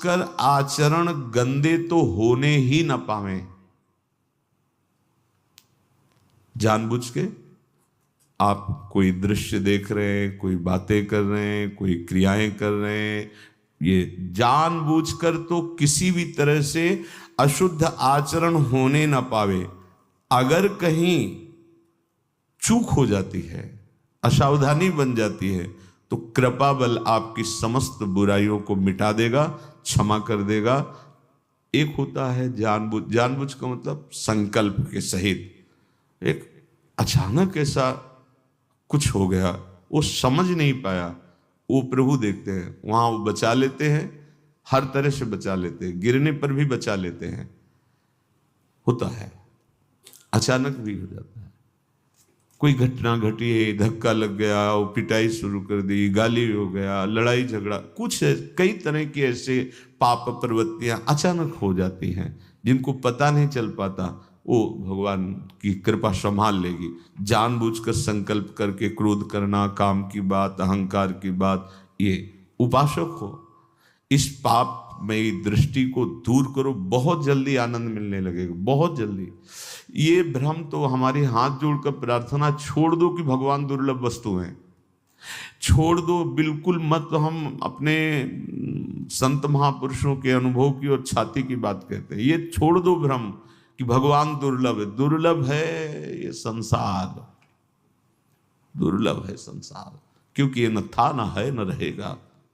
कर आचरण गंदे तो होने ही न पावे। जानबूझ के आप कोई दृश्य देख रहे हैं, कोई बातें कर रहे हैं, कोई क्रियाएं कर रहे हैं, ये जानबूझकर तो किसी भी तरह से अशुद्ध आचरण होने न पावे। अगर कहीं चूक हो जाती है, असावधानी बन जाती है, तो कृपा बल आपकी समस्त बुराइयों को मिटा देगा, क्षमा कर देगा। एक होता है जानबूझ, जानबूझ का मतलब संकल्प के सहित। एक अचानक ऐसा कुछ हो गया, वो समझ नहीं पाया, वो प्रभु देखते हैं, वहां वो बचा लेते हैं, हर तरह से बचा लेते हैं, गिरने पर भी बचा लेते हैं। होता है, अचानक भी हो जाता है। कोई घटना घटी है, धक्का लग गया, वो पिटाई शुरू कर दी, गाली हो गया, लड़ाई झगड़ा, कुछ कई तरह की ऐसे पाप प्रवृत्तियां अचानक हो जाती हैं जिनको पता नहीं चल पाता। वो भगवान की कृपा संभाल लेगी। जानबूझकर संकल्प करके क्रोध करना, काम की बात, अहंकार की बात, ये उपासक हो, इस पाप में दृष्टि को दूर करो, बहुत जल्दी आनंद मिलने लगेगा, बहुत जल्दी। ये भ्रम तो हमारे हाथ जोड़कर प्रार्थना छोड़ दो कि भगवान दुर्लभ वस्तु हैं, छोड़ दो, बिल्कुल मत। हम अपने संत महापुरुषों के अनुभव की और छाती की बात कहते हैं, ये छोड़ दो भ्रम कि भगवान दुर्लभ है। दुर्लभ है ये संसार, दुर्लभ है संसार, क्योंकि ये न था, न है, न रहेगा,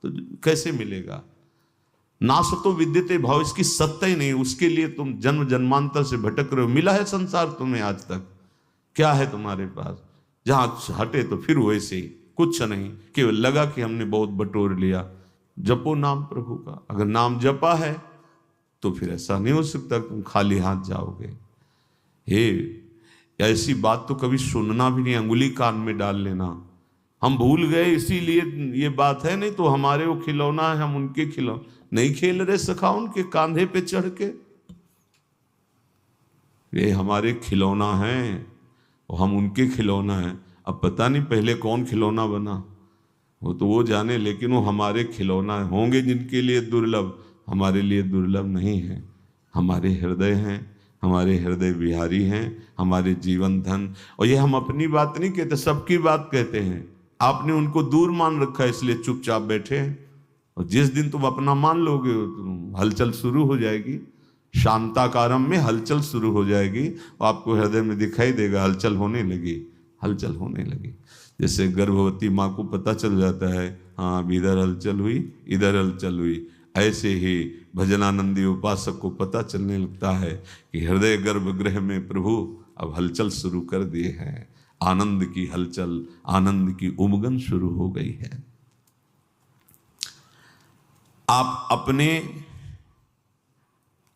तो कैसे मिलेगा। नासतो विद्यते भाव, इसकी सत्ता ही नहीं, उसके लिए तुम जन्म जन्मांतर से भटक रहे हो। मिला है संसार तुम्हें आज तक, क्या है तुम्हारे पास? जहां हटे तो फिर वैसे ही, कुछ नहीं, केवल लगा कि हमने बहुत बटोर लिया। जपो नाम प्रभु का, अगर नाम जपा है तो फिर ऐसा नहीं हो सकता तुम खाली हाथ जाओगे। हे, ऐसी बात तो कभी सुनना भी नहीं, अंगुली कान में डाल लेना। हम भूल गए इसीलिए ये बात है, नहीं तो हमारे वो खिलौना है, हम उनके खिलौना नहीं खेल रहे सखा, उनके कांधे पे चढ़ के। ये हमारे खिलौना है और हम उनके खिलौना है। अब पता नहीं पहले कौन खिलौना बना, वो तो वो जाने, लेकिन वो हमारे खिलौना होंगे जिनके लिए दुर्लभ, हमारे लिए दुर्लभ नहीं है। हमारे हृदय हैं, हमारे हृदय विहारी हैं, हमारे जीवन धन। और ये हम अपनी बात नहीं कहते, सबकी बात कहते हैं। आपने उनको दूर मान रखा है, इसलिए चुपचाप बैठे हैं। और जिस दिन तुम अपना मान लोगे तो हलचल शुरू हो जाएगी, शांताकारम में हलचल शुरू हो जाएगी, और आपको हृदय में दिखाई देगा हलचल होने लगी, हलचल होने लगी। जैसे गर्भवती माँ को पता चल जाता है, हाँ अब इधर हलचल हुई, इधर हलचल हुई, ऐसे ही भजनानंदी उपासक को पता चलने लगता है कि हृदय गर्भगृह में प्रभु अब हलचल शुरू कर दिए हैं। आनंद की हलचल, आनंद की उमगन शुरू हो गई है। आप अपने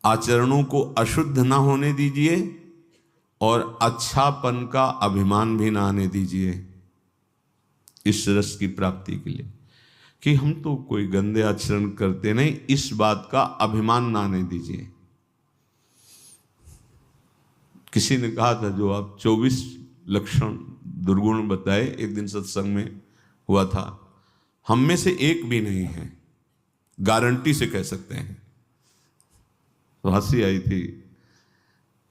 आचरणों को अशुद्ध ना होने दीजिए और अच्छापन का अभिमान भी ना आने दीजिए इस रस की प्राप्ति के लिए, कि हम तो कोई गंदे आचरण करते नहीं, इस बात का अभिमान ना आने दीजिए। किसी ने कहा था, जो आप 24 लक्षण दुर्गुण बताए, एक दिन सत्संग में हुआ था, हम में से एक भी नहीं है, गारंटी से कह सकते हैं। तो हंसी आई थी,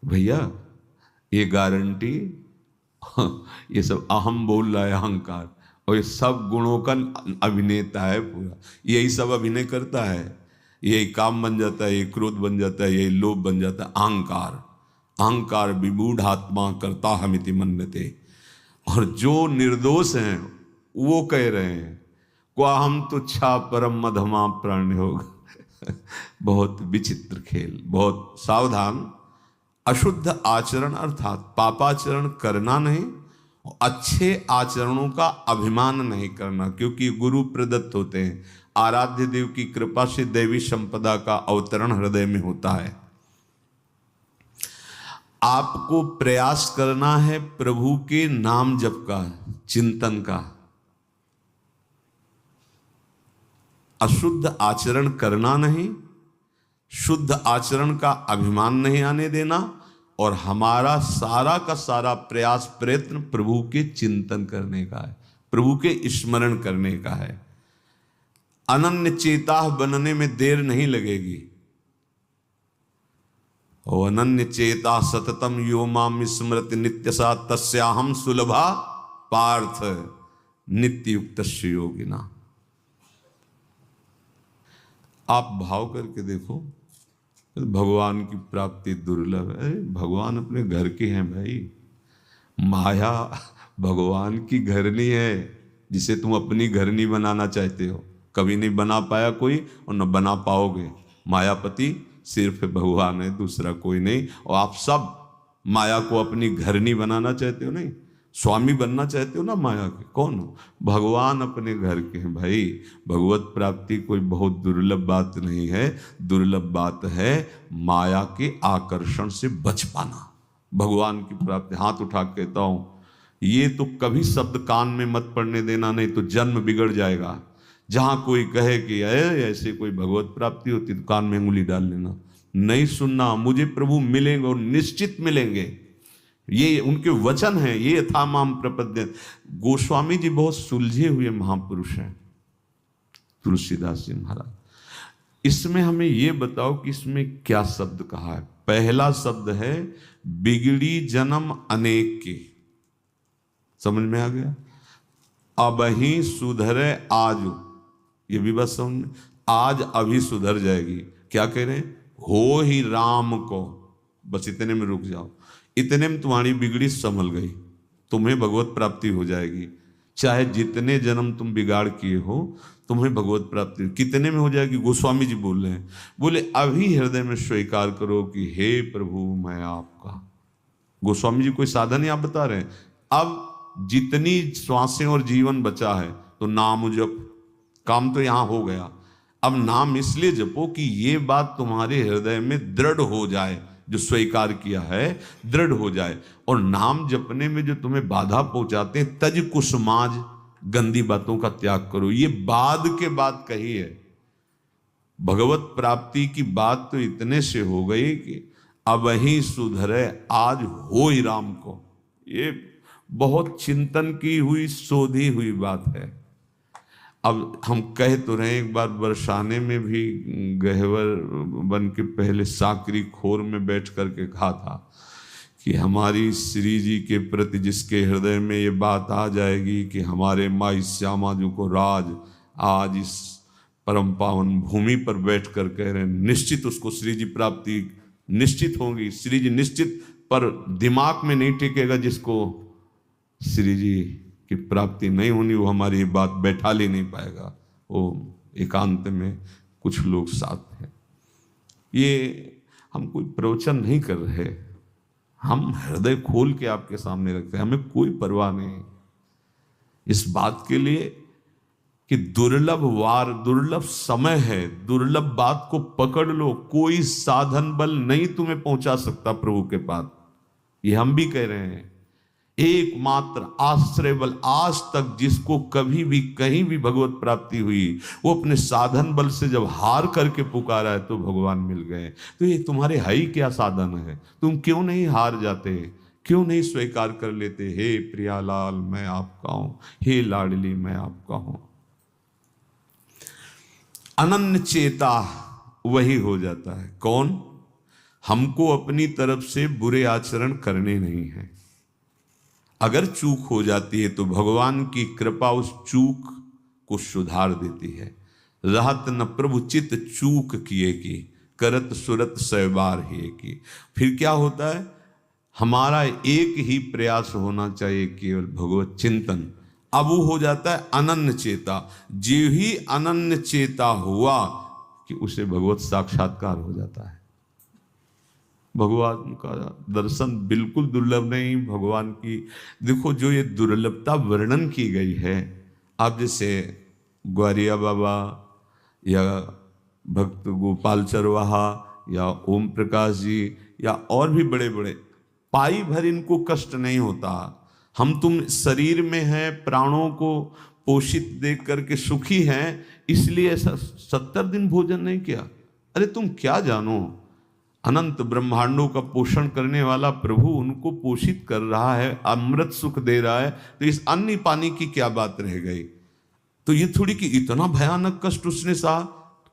भैया ये गारंटी, ये सब अहम बोल रहा है, अहंकार, और ये सब गुणों का अभिनेता है पूरा, यही सब अभिनय करता है, यही काम बन जाता है, यही क्रोध बन जाता है, यही लोभ बन जाता है, अहंकार। अहंकार विमूढ़ आत्मा करता हमिति मन्यते। और जो निर्दोष हैं वो कह रहे हैं, क्वा हम तुच्छा परम मधमा प्राण होगा। बहुत विचित्र खेल, बहुत सावधान। अशुद्ध आचरण अर्थात पापाचरण करना नहीं, अच्छे आचरणों का अभिमान नहीं करना, क्योंकि गुरु प्रदत्त होते हैं। आराध्य देव की कृपा से दैवी संपदा का अवतरण हृदय में होता है। आपको प्रयास करना है प्रभु के नाम जप का, चिंतन का। अशुद्ध आचरण करना नहीं, शुद्ध आचरण का अभिमान नहीं आने देना, और हमारा सारा का सारा प्रयास प्रयत्न प्रभु के चिंतन करने का है, प्रभु के स्मरण करने का है। अनन्य चेता बनने में देर नहीं लगेगी। और अनन्य चेता सततम यो माम स्मृति नित्य सा तस्याहम सुलभा पार्थ नित्य युक्त योगिना। आप भाव करके देखो, भगवान की प्राप्ति दुर्लभ है। भगवान अपने घर के हैं भाई। माया भगवान की घरनी है, जिसे तुम अपनी घरनी बनाना चाहते हो। कभी नहीं बना पाया कोई और न बना पाओगे। मायापति सिर्फ भगवान है, दूसरा कोई नहीं। और आप सब माया को अपनी घरनी बनाना चाहते हो, नहीं स्वामी बनना चाहते हो ना माया के। कौन हो? भगवान अपने घर के हैं भाई। भगवत प्राप्ति कोई बहुत दुर्लभ बात नहीं है। दुर्लभ बात है माया के आकर्षण से बच पाना। भगवान की प्राप्ति, हाथ उठा के कहता हूं, ये तो कभी शब्द कान में मत पड़ने देना, नहीं तो जन्म बिगड़ जाएगा। जहां कोई कहे कि ऐसे कोई भगवत प्राप्ति होती तो कान में उंगली डाल लेना, नहीं सुनना। मुझे प्रभु मिलेंगे और निश्चित मिलेंगे, ये उनके वचन हैं। ये यथा माम प्रपद्य। गोस्वामी जी बहुत सुलझे हुए महापुरुष हैं, तुलसीदास जी महाराज। इसमें हमें ये बताओ कि इसमें क्या शब्द कहा है। पहला शब्द है बिगड़ी जन्म अनेक की। समझ में आ गया? अब ही सुधरे आज, ये भी बस समझ में। आज अभी सुधर जाएगी। क्या कह रहे हैं? हो ही राम को, बस इतने में रुक जाओ। इतने में तुम्हारी बिगड़ी संभल गई, तुम्हें भगवत प्राप्ति हो जाएगी। चाहे जितने जन्म तुम बिगाड़ किए हो, तुम्हें भगवत प्राप्ति कितने में हो जाएगी। गोस्वामी जी बोल रहे हैं, बोले अभी हृदय में स्वीकार करो कि हे प्रभु मैं आपका। गोस्वामी जी कोई साधन ही आप बता रहे हैं। अब जितनी श्वासें और जीवन बचा है तो नाम जप, काम तो यहां हो गया। अब नाम इसलिए जपो कि ये बात तुम्हारे हृदय में दृढ़ हो जाए, जो स्वीकार किया है दृढ़ हो जाए। और नाम जपने में जो तुम्हें बाधा पहुंचाते हैं, तज कुसमाज, गंदी बातों का त्याग करो। ये बाद के बाद कही है। भगवत प्राप्ति की बात तो इतने से हो गई कि अब ही सुधरे आज हो ही राम को। ये बहुत चिंतन की हुई, शोधी हुई बात है। अब हम कह तो रहे, एक बार बरसाने में भी गहवर बन के पहले साकरी खोर में बैठ करके कहा था कि हमारी श्री जी के प्रति जिसके हृदय में ये बात आ जाएगी कि हमारे माई श्यामा जी को राज आज इस परम पावन भूमि पर बैठ कर कह रहे हैं, निश्चित उसको श्री जी प्राप्ति निश्चित होगी। श्री जी निश्चित, पर दिमाग में नहीं टिकेगा जिसको श्री जी की प्राप्ति नहीं होनी, वो हमारी बात बैठा ले नहीं पाएगा। वो एकांत में कुछ लोग साथ हैं। ये हम कोई प्रवचन नहीं कर रहे, हम हृदय खोल के आपके सामने रखते हैं। हमें कोई परवाह नहीं इस बात के लिए कि दुर्लभ वार, दुर्लभ समय है, दुर्लभ बात को पकड़ लो। कोई साधन बल नहीं तुम्हें पहुंचा सकता प्रभु के पास। ये हम भी कह रहे हैं। एकमात्र आश्रय बल, आज तक जिसको कभी भी कहीं भी भगवत प्राप्ति हुई, वो अपने साधन बल से जब हार करके पुकारा है तो भगवान मिल गए। तो ये तुम्हारे है ही क्या साधन है? तुम क्यों नहीं हार जाते? क्यों नहीं स्वीकार कर लेते? हे प्रियालाल मैं आपका हूं, हे लाडली मैं आपका हूं। अनन्य चेता वही हो जाता है। कौन? हमको अपनी तरफ से बुरे आचरण करने नहीं है। अगर चूक हो जाती है तो भगवान की कृपा उस चूक को सुधार देती है। रहत न प्रभु चित चूक किए की, करत सुरत सैबार ही की। फिर क्या होता है? हमारा एक ही प्रयास होना चाहिए, केवल भगवत चिंतन। अब वो हो जाता है अनन्य चेता। जो ही अनन्य चेता हुआ कि उसे भगवत साक्षात्कार हो जाता है। भगवान का दर्शन बिल्कुल दुर्लभ नहीं। भगवान की देखो जो ये दुर्लभता वर्णन की गई है। आप जैसे ग्वारिया बाबा या भक्त गोपाल चरवाहा या ओम प्रकाश जी या और भी बड़े बड़े, पाई भर इनको कष्ट नहीं होता। हम तुम शरीर में हैं, प्राणों को पोषित देख करके सुखी हैं, इसलिए ऐसा 70 दिन भोजन नहीं किया। अरे तुम क्या जानो, अनंत ब्रह्मांडों का पोषण करने वाला प्रभु उनको पोषित कर रहा है, अमृत सुख दे रहा है, तो इस अन्न पानी की क्या बात रह गई? तो ये थोड़ी कि इतना भयानक कष्ट उसने सहा,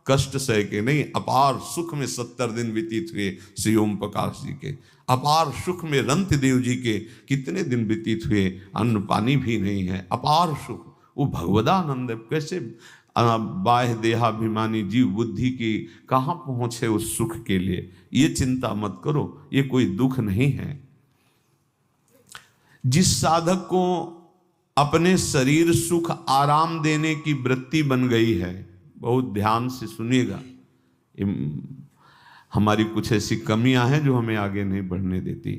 कष्ट सह के नहीं, अपार सुख में 70 दिन व्यतीत हुए श्री ओम प्रकाश जी के। अपार सुख में रंत देव जी के कितने दिन व्यतीत हुए, अन्न पानी भी नहीं है, अपार सुख। वो भगवदानंद है। कैसे बाह्य देहाभिमानी जीव बुद्धि की कहाँ पहुंचे उस सुख के लिए। ये चिंता मत करो, ये कोई दुख नहीं है। जिस साधक को अपने शरीर सुख आराम देने की वृत्ति बन गई है, बहुत ध्यान से सुनिएगा, हमारी कुछ ऐसी कमियां हैं जो हमें आगे नहीं बढ़ने देती।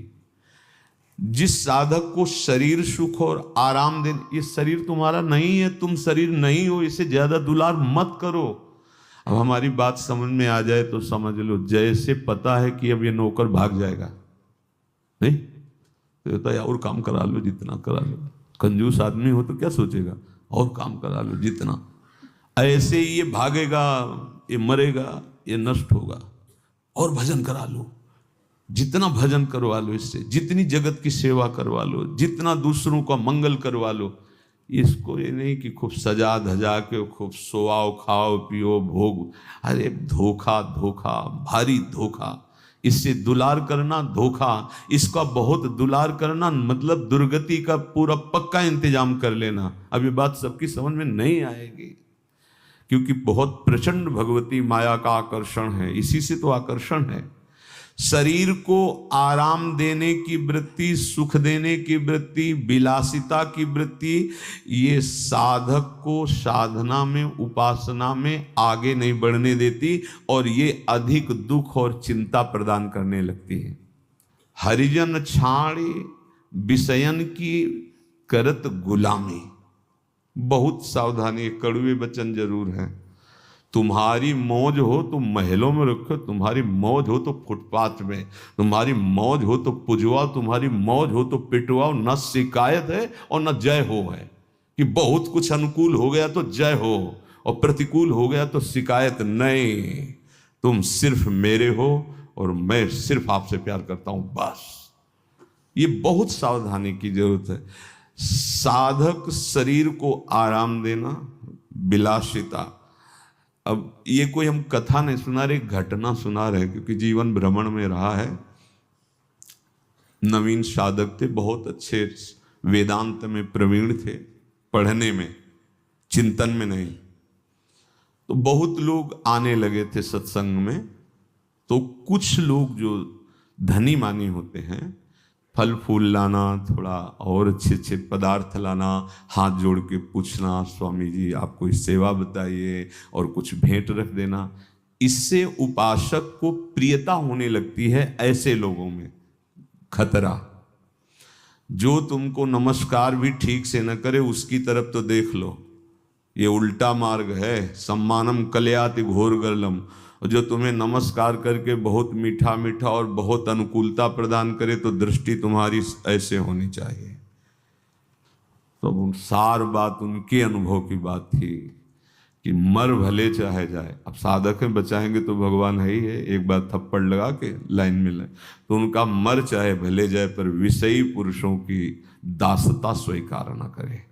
जिस साधक को शरीर सुख और आराम देने, ये शरीर तुम्हारा नहीं है, तुम शरीर नहीं हो, इसे ज्यादा दुलार मत करो। अब हमारी बात समझ में आ जाए तो समझ लो, जैसे पता है कि अब ये नौकर भाग जाएगा, नहीं तो यार और काम करा लो, जितना करा लो। कंजूस आदमी हो तो क्या सोचेगा, और काम करा लो जितना। ऐसे ही ये भागेगा, ये मरेगा, ये नष्ट होगा, और भजन करा लो, जितना भजन करवा लो इससे, जितनी जगत की सेवा करवा लो, जितना दूसरों का मंगल करवा लो। इसको ये नहीं कि खूब सजा धजा के खूब सोआओ खाओ पियो भोग, अरे धोखा धोखा, भारी धोखा। इससे दुलार करना धोखा, इसका बहुत दुलार करना मतलब दुर्गति का पूरा पक्का इंतजाम कर लेना। अब ये बात सबकी समझ में नहीं आएगी, क्योंकि बहुत प्रचंड भगवती माया का आकर्षण है, इसी से तो आकर्षण है। शरीर को आराम देने की वृत्ति, सुख देने की वृत्ति, विलासिता की वृत्ति, ये साधक को साधना में, उपासना में आगे नहीं बढ़ने देती, और ये अधिक दुख और चिंता प्रदान करने लगती है। हरिजन छाड़ी विषयन की करत गुलामी, बहुत सावधानी, कड़वे वचन जरूर है। तुम्हारी मौज हो तो महलों में रखो, तुम्हारी मौज हो तो फुटपाथ में, तुम्हारी मौज हो तो पुजवाओ, तुम्हारी मौज हो तो पिटवाओ। न शिकायत है और न जय हो है, कि बहुत कुछ अनुकूल हो गया तो जय हो और प्रतिकूल हो गया तो शिकायत नहीं। तुम सिर्फ मेरे हो और मैं सिर्फ आपसे प्यार करता हूं, बस। ये बहुत सावधानी की जरूरत है। साधक शरीर को आराम देना, विलासिता। अब ये कोई हम कथा नहीं सुना रहे, घटना सुना रहे, क्योंकि जीवन भ्रमण में रहा है। नवीन साधक थे, बहुत अच्छे, वेदांत में प्रवीण थे, पढ़ने में, चिंतन में नहीं। तो बहुत लोग आने लगे थे सत्संग में। तो कुछ लोग जो धनी मानी होते हैं, फल फूल लाना, थोड़ा और अच्छे अच्छे पदार्थ लाना, हाथ जोड़ के पूछना, स्वामी जी आप कोई सेवा बताइए, और कुछ भेंट रख देना। इससे उपासक को प्रियता होने लगती है। ऐसे लोगों में खतरा, जो तुमको नमस्कार भी ठीक से न करे उसकी तरफ तो देख लो, ये उल्टा मार्ग है। सम्मानम कल्याति घोर गर्लम। और जो तुम्हें नमस्कार करके बहुत मीठा मीठा और बहुत अनुकूलता प्रदान करे, तो दृष्टि तुम्हारी ऐसे होनी चाहिए। तो सार बात उनके अनुभव की बात थी कि मर भले चाहे जाए। अब साधक हैं, बचाएंगे तो भगवान है ही है, एक बार थप्पड़ लगा के लाइन में लाए। तो उनका मर चाहे भले जाए, पर विषयी पुरुषों की दासता स्वीकार न करे।